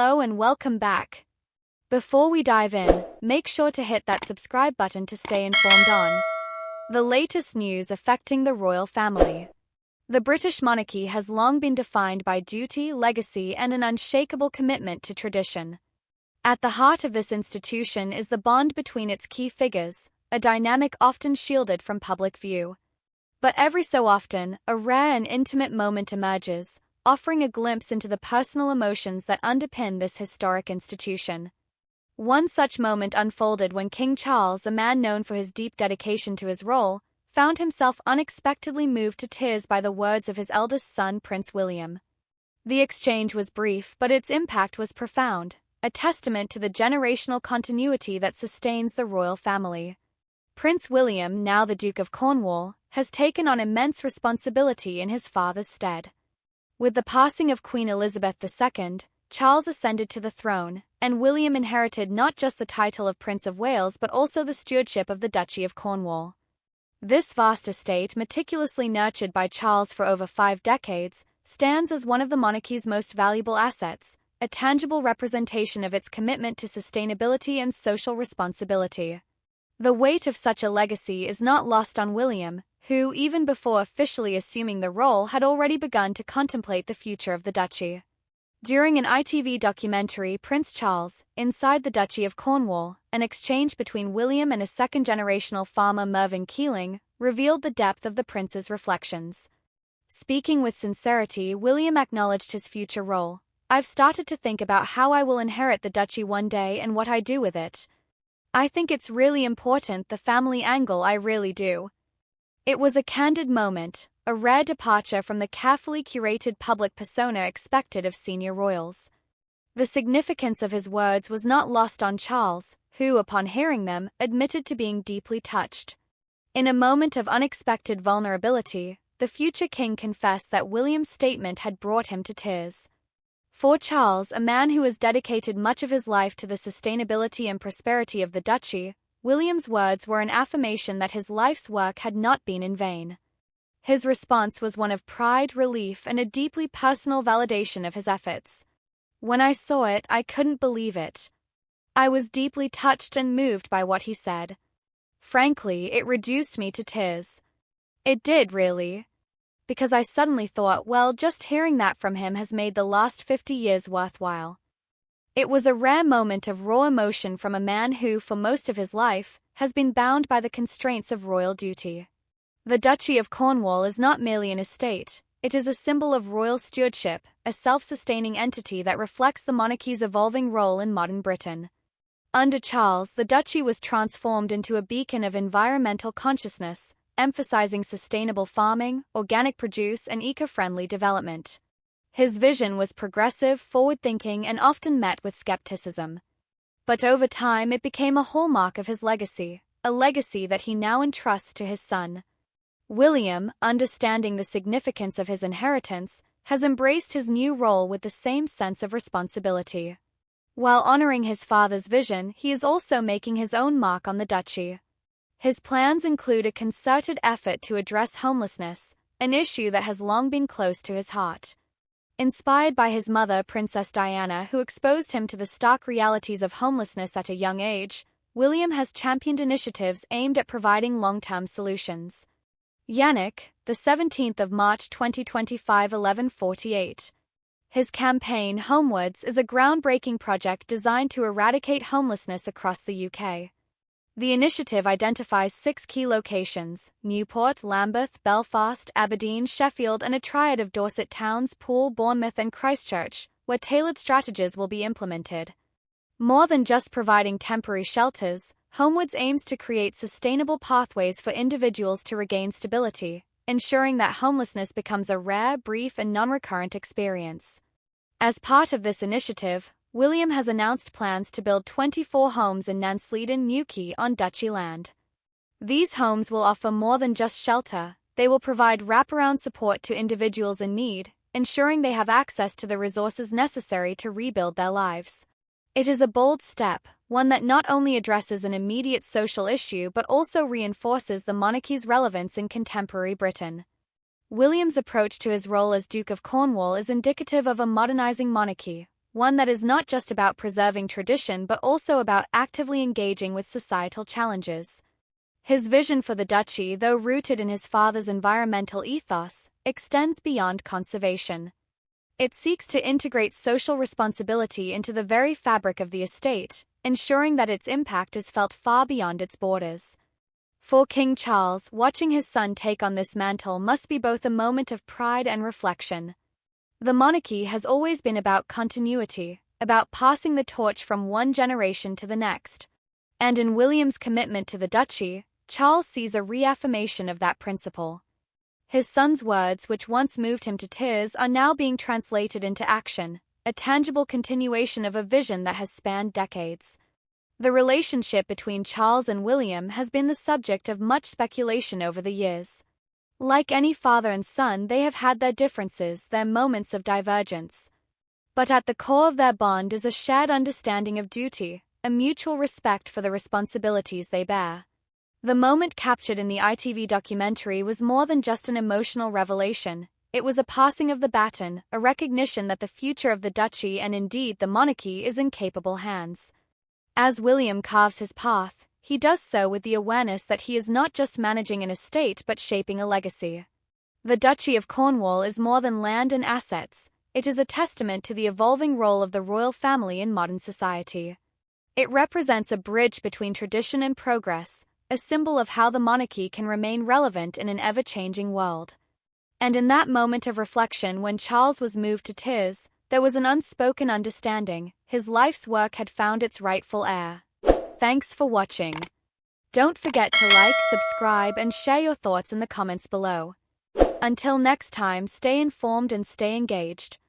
Hello and welcome back. Before we dive in, make sure to hit that subscribe button to stay informed on the latest news affecting the royal family. The British monarchy has long been defined by duty, legacy, and an unshakable commitment to tradition. At the heart of this institution is the bond between its key figures, a dynamic often shielded from public view. But every so often, a rare and intimate moment emerges, offering a glimpse into the personal emotions that underpin this historic institution. One such moment unfolded when King Charles, a man known for his deep dedication to his role, found himself unexpectedly moved to tears by the words of his eldest son, Prince William. The exchange was brief, but its impact was profound, a testament to the generational continuity that sustains the royal family. Prince William, now the Duke of Cornwall, has taken on immense responsibility in his father's stead. With the passing of Queen Elizabeth II, Charles ascended to the throne, and William inherited not just the title of Prince of Wales but also the stewardship of the Duchy of Cornwall. This vast estate, meticulously nurtured by Charles for over 5 decades, stands as one of the monarchy's most valuable assets, a tangible representation of its commitment to sustainability and social responsibility. The weight of such a legacy is not lost on William, who, even before officially assuming the role, had already begun to contemplate the future of the duchy. During an ITV documentary, Prince Charles, Inside the Duchy of Cornwall, an exchange between William and a second-generational farmer, Mervyn Keeling, revealed the depth of the prince's reflections. Speaking with sincerity, William acknowledged his future role. "I've started to think about how I will inherit the duchy one day and what I do with it. I think it's really important, the family angle, I really do." It was a candid moment, a rare departure from the carefully curated public persona expected of senior royals. The significance of his words was not lost on Charles, who, upon hearing them, admitted to being deeply touched. In a moment of unexpected vulnerability, the future king confessed that William's statement had brought him to tears. For Charles, a man who has dedicated much of his life to the sustainability and prosperity of the duchy, William's words were an affirmation that his life's work had not been in vain. His response was one of pride, relief, and a deeply personal validation of his efforts. "When I saw it, I couldn't believe it. I was deeply touched and moved by what he said. Frankly, it reduced me to tears. It did, really. Because I suddenly thought, well, just hearing that from him has made the last 50 years worthwhile." It was a rare moment of raw emotion from a man who, for most of his life, has been bound by the constraints of royal duty. The Duchy of Cornwall is not merely an estate, it is a symbol of royal stewardship, a self-sustaining entity that reflects the monarchy's evolving role in modern Britain. Under Charles, the duchy was transformed into a beacon of environmental consciousness, emphasizing sustainable farming, organic produce, and eco-friendly development. His vision was progressive, forward-thinking, and often met with skepticism. But over time it became a hallmark of his legacy, a legacy that he now entrusts to his son. William, understanding the significance of his inheritance, has embraced his new role with the same sense of responsibility. While honoring his father's vision, he is also making his own mark on the duchy. His plans include a concerted effort to address homelessness, an issue that has long been close to his heart. Inspired by his mother, Princess Diana, who exposed him to the stark realities of homelessness at a young age, William has championed initiatives aimed at providing long-term solutions. Yannick, the 17th of March 2025, 11:48. His campaign, Homewards, is a groundbreaking project designed to eradicate homelessness across the UK. The initiative identifies 6 key locations: Newport, Lambeth, Belfast, Aberdeen, Sheffield, and a triad of Dorset towns, Poole, Bournemouth, and Christchurch, where tailored strategies will be implemented. More than just providing temporary shelters, Homewards aims to create sustainable pathways for individuals to regain stability, ensuring that homelessness becomes a rare, brief, and non-recurrent experience. As part of this initiative, William has announced plans to build 24 homes in Nansleden, Newquay, on duchy land. These homes will offer more than just shelter, they will provide wraparound support to individuals in need, ensuring they have access to the resources necessary to rebuild their lives. It is a bold step, one that not only addresses an immediate social issue but also reinforces the monarchy's relevance in contemporary Britain. William's approach to his role as Duke of Cornwall is indicative of a modernizing monarchy, one that is not just about preserving tradition but also about actively engaging with societal challenges. His vision for the duchy, though rooted in his father's environmental ethos, extends beyond conservation. It seeks to integrate social responsibility into the very fabric of the estate, ensuring that its impact is felt far beyond its borders. For King Charles, watching his son take on this mantle must be both a moment of pride and reflection. The monarchy has always been about continuity, about passing the torch from one generation to the next. And in William's commitment to the duchy, Charles sees a reaffirmation of that principle. His son's words, which once moved him to tears, are now being translated into action, a tangible continuation of a vision that has spanned decades. The relationship between Charles and William has been the subject of much speculation over the years. Like any father and son, they have had their differences, their moments of divergence. But at the core of their bond is a shared understanding of duty, a mutual respect for the responsibilities they bear. The moment captured in the ITV documentary was more than just an emotional revelation. It was a passing of the baton, a recognition that the future of the duchy and indeed the monarchy is in capable hands. As William carves his path, he does so with the awareness that he is not just managing an estate but shaping a legacy. The Duchy of Cornwall is more than land and assets. It is a testament to the evolving role of the royal family in modern society. It represents a bridge between tradition and progress, a symbol of how the monarchy can remain relevant in an ever-changing world. And in that moment of reflection when Charles was moved to tears, there was an unspoken understanding. His life's work had found its rightful heir. Thanks for watching. Don't forget to like, subscribe, and share your thoughts in the comments below. Until next time, stay informed and stay engaged.